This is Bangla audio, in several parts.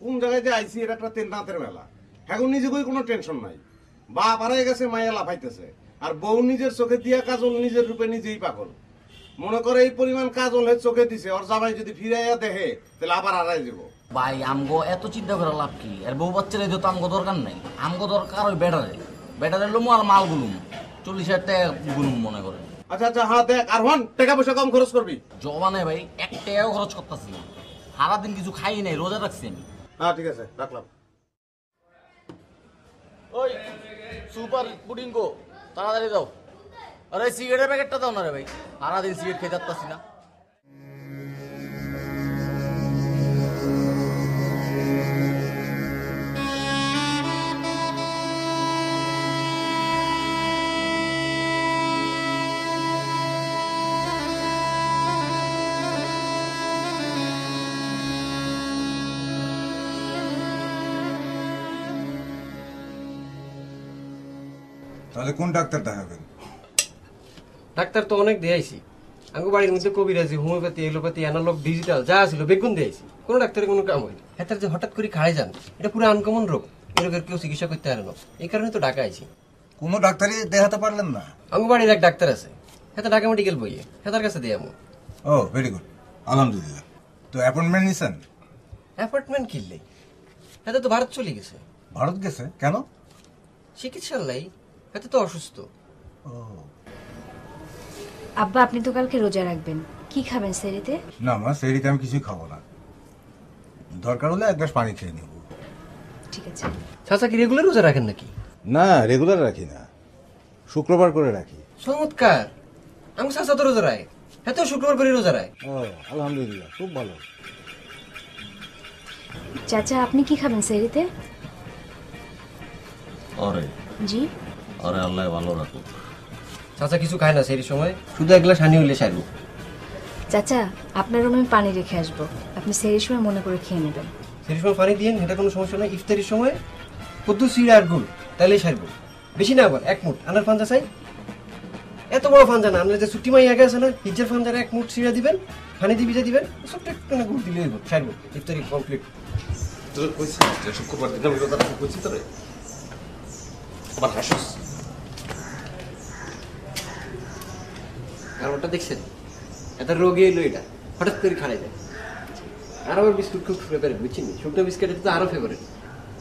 কোন জায়গায় যে আইসি এটা একটা তেন্নাতের মেলা। এখন নিজেকেই কোনো টেনশন নাই, বাপ হারাই গেছে, মায়া লাফাইতেছে, আর বউ নিজের চোখে দিয়া কাজল নিজের রূপে নিজেই পাগল। মনে করে এই পরিমাণ কাজল হে চোখে দিছে, ওর জামাই যদি ফিরাইয়া দেখে তাহলে আবার হারাই যাব। ভাই আমগো এত চিন্তা করে লাভ কি? আর বউ বাচ্চারা তো আমগো দরকার নাই, আমগো দরকার ওই ব্যাটারে লোমো আর মাল গুলুম 40,000 টাকা গুলুম মনে করে। আচ্ছা আচ্ছা, হ্যাঁ দেখ, আর হন টাকা পয়সা কম খরচ করবি। জবানে ভাই 1 টাকাও খরচ করতেছি না, সারাদিন কিছু খাই নাই, রোজা রাখছি আমি। হ্যাঁ ঠিক আছে, রাখলাম। ওই সুপার পুডিং গো, তাড়াতাড়ি দাও। আরে সিগারেটের প্যাকেটটা দাও না রে ভাই, সারাদিন সিগারেট খেতে যাচ্ছি না। তাহলে কোন ডাক্তার দেখাবেন? ডাক্তার তো অনেক দিয়েছি, আমি বাড়ির মধ্যে কবিরাজি, হোমিওপ্যাথি, এলোপ্যাথি, অ্যানালগ, ডিজিটাল যা ছিল বেগুন দিয়েছি, কোনো ডাক্তারের কোনো কাম হয়নি। হ্যাঁ, যে হঠাৎ করে খাড়াই যান, এটা পুরো আনকমন রোগ, এই রোগের কেউ চিকিৎসা করতে পারে না, এই কারণে তো ঢাকা আইছি। কোনো ডাক্তারই দেখাতে পারলেন না? আমার বাড়ির এক ডাক্তার আছে, হ্যাঁ ঢাকা মেডিকেল বইয়ে, হ্যাঁ তার কাছে দিয়ে আমি। ও ভেরি গুড, আলহামদুলিল্লাহ। তো অ্যাপয়েন্টমেন্ট নিছেন? অ্যাপার্টমেন্ট কিনলে, হ্যাঁ তো ভারত চলে গেছে। ভারত গেছে কেন? চিকিৎসার লাই, হ্যাঁ তো অসুস্থ। ও আব্বা, আপনি তো কালকে রোজা রাখবেন, কি খাবেন সেরিতে? না মা, সেরিতে আমি কিছুই খাবো না, দরকার হলে এক গ্লাস পানি খেয়ে নেব। ঠিক আছে। চাচা কি রেগুলার রোজা রাখেন নাকি? না, রেগুলার রাখি না, শুক্রবার করে রাখি। চমৎকার, আমি চাচা তো রোজা রায়, হ্যাঁ তো শুক্রবার করে রোজা রায়। ও আলহামদুলিল্লাহ, খুব ভালো। চাচা, আপনি কি খাবেন সেরিতে? আরে জি। আরে আল্লাহ ভালো রাখো। চাচা কিছু খায় না সেই সময়, শুধু এক গ্লাস হানি হইলে সারবো। চাচা, আপনার রুমে আমি পানি রেখে আসবো, আপনি সেরির সময় মনে করে খেয়ে নেবেন। সেই সময় পানি দিয়ে এটা কোনো সমস্যা নাই। ইফতারির সময় কত সিঁড়া আর গুড় তাইলেই সারবো, বেশি না, আবার 1 মুঠ আনার ফাঞ্জা চাই। এত বড় ফাঞ্জা না, আপনার যে ছুটি মাই আগে আছে না, হিজ্জের ফাঞ্জার 1 মুঠ সিঁড়া দিবেন, পানি দিয়ে ভিজে দিবেন, ছোট্ট একটু না গুড় দিলে হইব, সারবো, ইফতারি কমপ্লিট। তোর কইছিস যে শুক্রবার দিন আমি রোজা রাখবো, কইছিস তোরে? আবার হাসিস? কারণটা দেখছেন, এত রোগী এলো, এটা হঠাৎ করে খাড়াই যায়। আর আমার বিস্কুট খুব ফেভারিট, বুঝছেন, শুকনো বিস্কুট তো আরো ফেভারিট।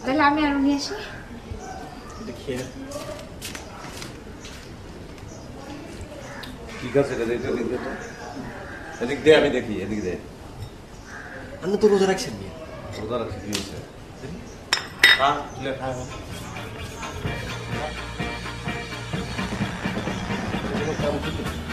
তাহলে আমি আরো নিয়ে আসি। এটা খেয়ে ঠিক আছে, এটা দেখতে দিন তো, এদিক দে, আমি দেখি, এদিক দে। আপনি তো রোজা রাখছেন নিয়ে। রোজা রাখছি, কি হয়েছে? খা, তুলে খা।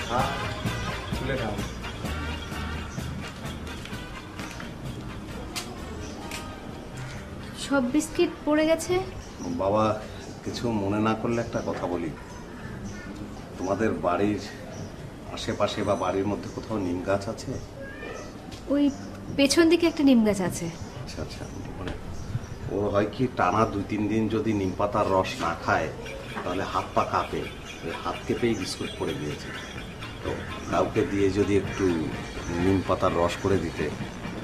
খা, তুলে খা। সব বিস্কিট পড়ে গেছে। বাবা, কিছু মনে না করলে একটা কথা বলি। তোমাদের বাড়ির আশেপাশে বা বাড়ির মধ্যে কোথাও নিম গাছ আছে? ওই পেছন দিকে একটা নিম গাছ আছে। আচ্ছা আচ্ছা, মানে ও হয় কি টানা 2-3 দিন যদি নিম পাতার রস না খায় তাহলে হাত পা কাঁপে, ওই হাত কেঁপেই বিস্কুট পড়ে গিয়েছে। তো কাউকে দিয়ে যদি একটু নিম পাতার রস করে দিতে।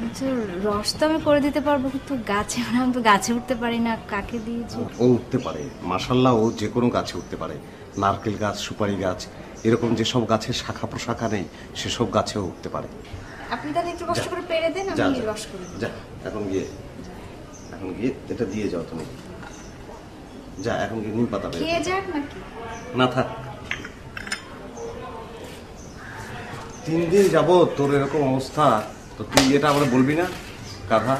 আচ্ছা, রস তো আমি করে দিতে পারবো, কিন্তু গাছে, আমি তো গাছে উঠতে পারি না, কাকে দিয়েছি? ও উঠতে পারে, মাশাল্লাহ, ও যে কোনো গাছে উঠতে পারে। নারকেল গাছ, সুপারি গাছ, এরকম যেসব গাছের শাখা প্রশাখা নেই সেসব গাছেও উঠতে পারে। আপনি তাহলে একটু কষ্ট করে পেরে দেন, যা আমি যা, রস করে দিই। যা এখন গিয়ে এটা দিয়ে যাও তুমি। যা এখন গিয়ে নিম পাতা খেয়ে যাক নাকি? না থাক, 3 দিন যাবো তোর এরকম অবস্থা, তো তুই এটা আমরা বলবি না গাধা?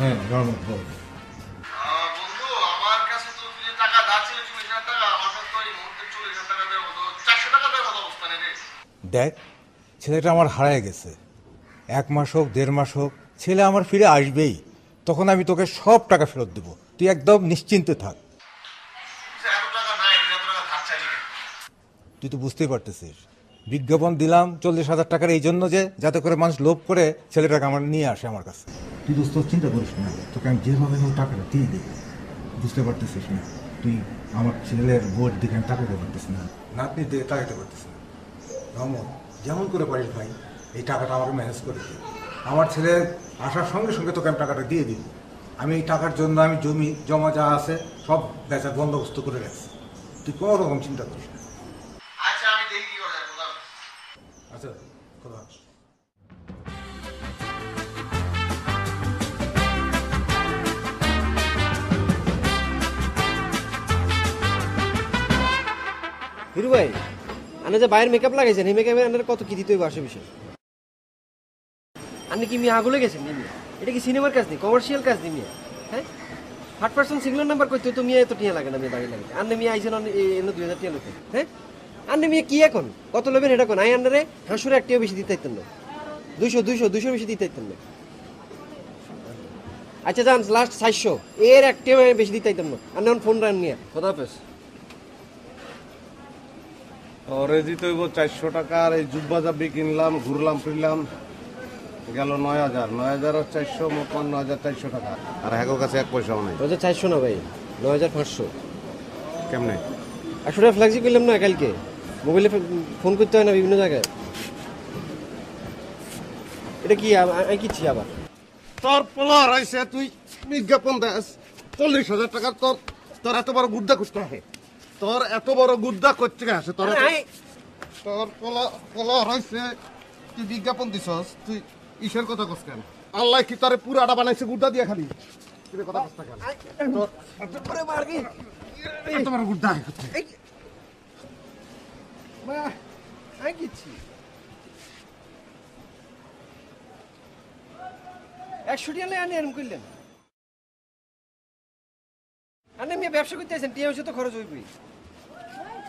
হ্যাঁ রহমত বল। বন্ধু, আমার কাছে তো টাকা ধার ছিল 40,000 টাকা, আমার কাছে তো এই মুহূর্তে 40,000 টাকা দেবো, তো 400 টাকা দেখ, ছেলেটা আমার হারায় গেছে। 1 মাস হোক 1.5 মাস হোক, ছেলে আমার ফিরে আসবেই। তখন আমি তোকে সব টাকা ফেরত দেবো, তুই একদম নিশ্চিন্তে থাক। তুই তো বুঝতেই পারতেছিস, বিজ্ঞাপন দিলাম 40,000 টাকার এই জন্য যে যাতে করে মানুষ লোভ করে ছেলেটাকে আমার নিয়ে আসে আমার কাছে। তুই দোস্ত চিন্তা করিস না, তোকে আমি যেভাবে হোক টাকাটা দিয়ে দেবো। বুঝতে পারতেছিস না, তুই আমার ছেলের বোর্ড দিকে আমি তাকাতে পারতেছিস না, নাতনির দিকে তাকাতে পারতেছিস না। রহমত, যেমন করে পারিস ভাই এই টাকাটা আমাকে ম্যানেজ করে দিই। আমার ছেলের আসার সঙ্গে সঙ্গে তোকে আমি টাকাটা দিয়ে দিব। আমি এই টাকার জন্য আমি জমি জমা যা আছে সব বেচার বন্দোবস্ত করে রাখছি, তুই কোনো রকম চিন্তা করিস না। আচ্ছা আমি দেখি কি করা যায়। আচ্ছা, খোদা হাফেজ। হিরু ভাই, আপনি যে বাইরের মেকআপ লাগাইছেন, এই মেকআপের আপনার কত কি দিতে হইব আসে বিষয়? আপনি কি মিয়া আগলে গেছেন মিয়া? এটা কি সিনেমার কাজ নেই, কমার্শিয়াল কাজ নেই মিয়া? হ্যাঁ, 100% সিগন্যাল নাম্বার করতে তো মিয়া এত টিয়া লাগে না মিয়া, দাঁড়িয়ে লাগে। আপনি মিয়া আইছেন 2000 টিয়া লোকে। হ্যাঁ, আপনি মিয়া কি এখন কত নেবেন এটা কোন? আই আন্ডারে হাঁসুরে একটিও বেশি দিতে চাইতেন না, 200 বেশি দিতে চাইতেন না। আচ্ছা যান, লাস্ট 400, এর একটিও বেশি দিতে চাইতেন না। আপনি এখন ফোন রান নিয়ে খোদা হাফেজ। ওরে দিতে হইব 400 টাকা। আর এই জুব্বা জাব্বি কিনলাম, ঘুরলাম ফিরলাম, গেল 9,000। 9,000 আর 400, মোট 9,400 টাকা। আর হ্যাগোর কাছে 1 পয়সাও নেই। 9,400 না ভাই, 9,500। কেমনে? 100 টাকা ফ্ল্যাক্সি করলাম না কালকে, মোবাইলে ফোন করতে হয় না বিভিন্ন জায়গায়। এটা কি আমি কিচ্ছি আবার? তোর পোলা রয়েছে, তুই বিজ্ঞাপন দেস 40,000 টাকার। তোর এত বড় গুদ্দা করতে হবে, তোর এত বড় গুদ্দা করতে আসে তোর? তোর পোলা রয়েছে, তুই বিজ্ঞাপন দিছস, তুই ইসের কথা কস কেন? আল্লাহ কি তোরে পুরাটা বানাইছে গুদ্দা দিয়া খালি? তুই কথা কস কেন? তোর এত বড় গুদ্দা করতে আমি কিচ্ছি 100 টাকা আনি এরম করলেন? আপনি মেয়ে ব্যবসা করতে আছেন, টিয়া হচ্ছে তো খরচ হইবই।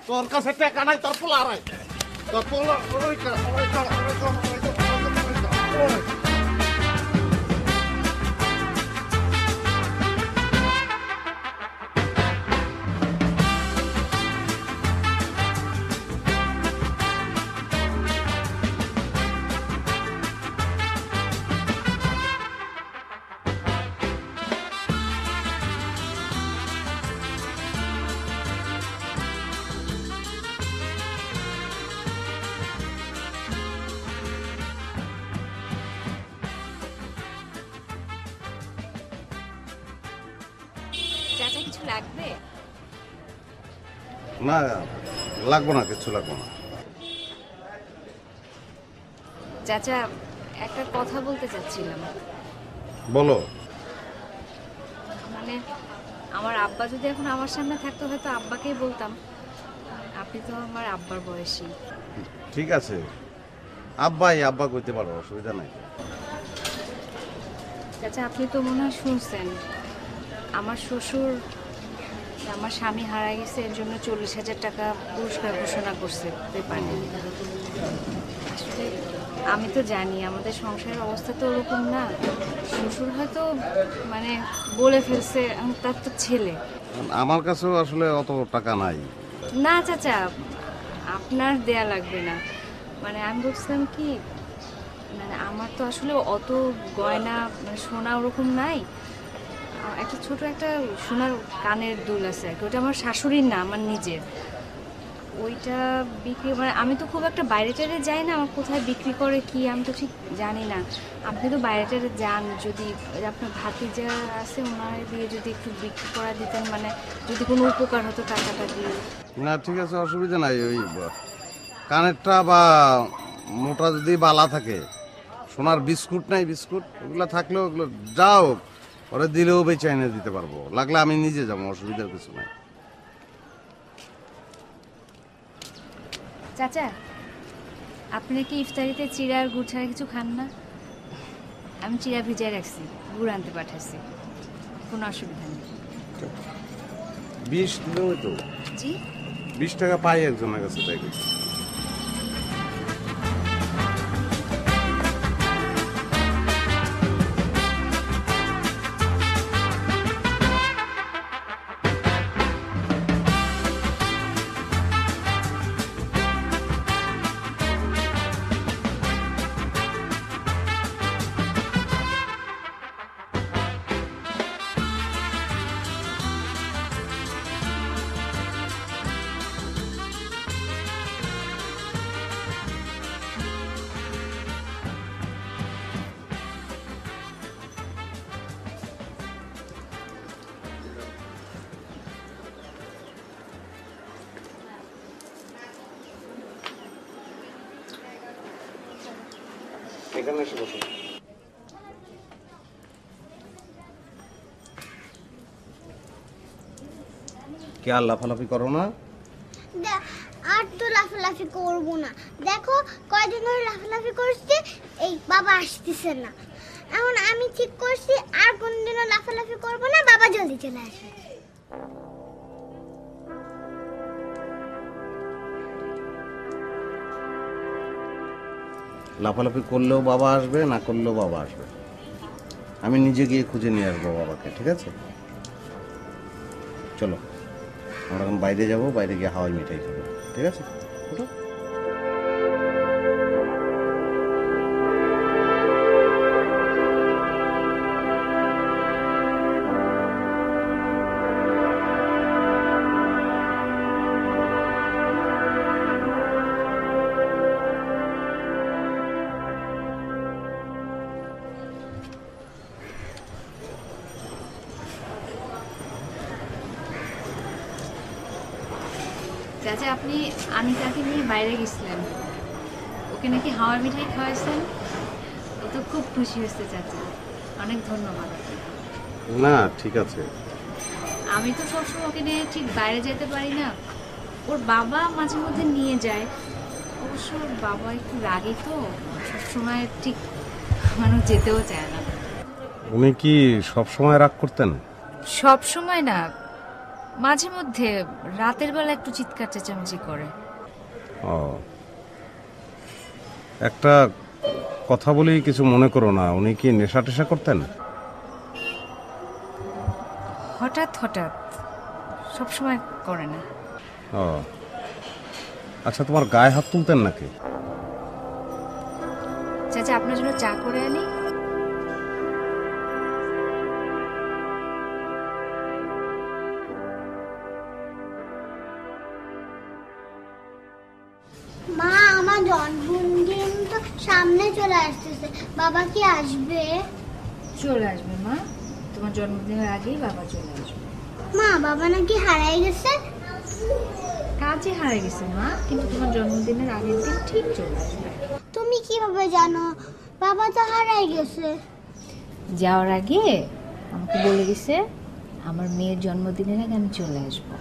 তোর কাছে টাকা নাই, তোর পোলা রায়, তোর পোলা চাচা কিছু লাগবে? না, লাগবো না, কিছু লাগবো না। চাচা একটা কথা বলতে চাচ্ছিলাম। বলো। মানে আমার আব্বা যদি এখন আমার সামনে থাকতো হয়তো আব্বাকেই বলতাম। আপনি তো আমার আব্বার বয়সী। ঠিক আছে, আব্বাই আব্বা কইতে পারো, অসুবিধা নাই। চাচা আপনি তো মনে হয় শুনছেন আমার শ্বশুর আমার স্বামী হারা গেছে, এর জন্য 40,000 টাকা পুরস্কার ঘোষণা করছে পেপারে। আসলে আমি তো জানি আমাদের সংসারের অবস্থা তো ওরকম না। শ্বশুর হয়তো মানে বলে ফেলছে, তার তো ছেলে। আমার কাছেও আসলে অত টাকা নাই। না চাচা, আপনার দেয়া লাগবে না। মানে আমি বলছিলাম কি, মানে আমার তো আসলে অত গয়না মানে সোনা ওরকম নাই। একটা ছোট একটা সোনার কানের দুল আছে আর কি, ওটা আমার শাশুড়ির না, আমার নিজের। ওইটা বিক্রি মানে আমি তো খুব একটা বাইরে টাইরে যাই না, আমার কোথায় বিক্রি করে কি আমি তো ঠিক জানি না। আপনি তো বাইরে টাইরে যান, যদি আপনার ভাতিজা আছে ওনার দিয়ে যদি একটু বিক্রি করা দিতেন, মানে যদি কোনো উপকার হতো টাকাটা দিয়ে। না ঠিক আছে, অসুবিধা নাই। ওই কানেরটা বা মোটা যদি বালা থাকে, সোনার বিস্কুট নাই, বিস্কুট ওগুলো থাকলেও ওগুলো যাও ওরা দিলেও বেচে এনে দিতে পারবো, লাগলে আমি নিজে যাবো, অসুবিধার কিছু নাই। চাচা আপনি কি ইফতারিতে চিড়া আর গুড় ছাড়া কিছু খান না? আমি চিড়া ভিজায় রাখছি, গুড় আনতে পাঠাচ্ছি, কোনো অসুবিধা নেই। 20 দিলেও তো জি 20 টাকা পাই একজনের কাছে, তাই কি? এখানে এসে বসুন। কে আর লাফালাফি করো না? আর তো লাফালাফি করবো না। দেখো কয়দিন ধরে লাফালাফি করছি, এই বাবা আসতেছে না। এখন আমি ঠিক করছি আর কোনদিনও লাফালাফি করবো না, বাবা জলদি চলে আসবে। লাফালাফি করলেও বাবা আসবে, না করলেও বাবা আসবে। আমি নিজে গিয়ে খুঁজে নিয়ে আসবো বাবাকে, ঠিক আছে? চলো আমরা এখন বাইরে যাব, বাইরে গিয়ে হাওয়াই মিঠাই খাবো, ঠিক আছে? ওঠো। চাচা, আপনি আনিকাকে নিয়ে বাইরে গেছিলেন, ওকে নাকি হাওয়ার মিঠাই খাওয়াইছেন। ও তো খুব খুশি হয়েছে চাচা, অনেক ধন্যবাদ। না ঠিক আছে। আমি তো সবসময় ওকে নিয়ে ঠিক বাইরে যেতে পারি না, ওর বাবা মাঝে মধ্যে নিয়ে যায়। অবশ্য ওর বাবা একটু রাগী তো, সবসময় ঠিক মানুষ যেতেও চায় না। উনি কি সব সময় রাগ করতেন? সব সময় না, মাঝে মধ্যে রাতের বেলা একটু চিৎকার চেঁচামেচি করে। ও, একটা কথা বলি, কিছু মনে করো না। উনি কি নেশা টেশা করতেন? হঠাৎ হঠাৎ, সব সময় করে না। ও আচ্ছা, তোমার গায়ে হাত তুলতেন নাকি? চাচা, আপনার জন্য চা করে আনি। মা, আমার জন্মদিন তো সামনে চলে আসতেছে, বাবা কি আসবে? চলে আসবে মা, তোমার জন্মদিনের আগেই বাবা চলে আসবে। মা, বাবা নাকি হারাই গেছে? কাজে হারিয়ে গেছে মা, কিন্তু তোমার জন্মদিনের আগের দিন ঠিক চলে আসবে। তুমি কিভাবে জানো? বাবা তো হারাই গেছে। যাওয়ার আগে আমাকে বলে গেছে আমার মেয়ের জন্মদিনের আগে আমি চলে আসবো।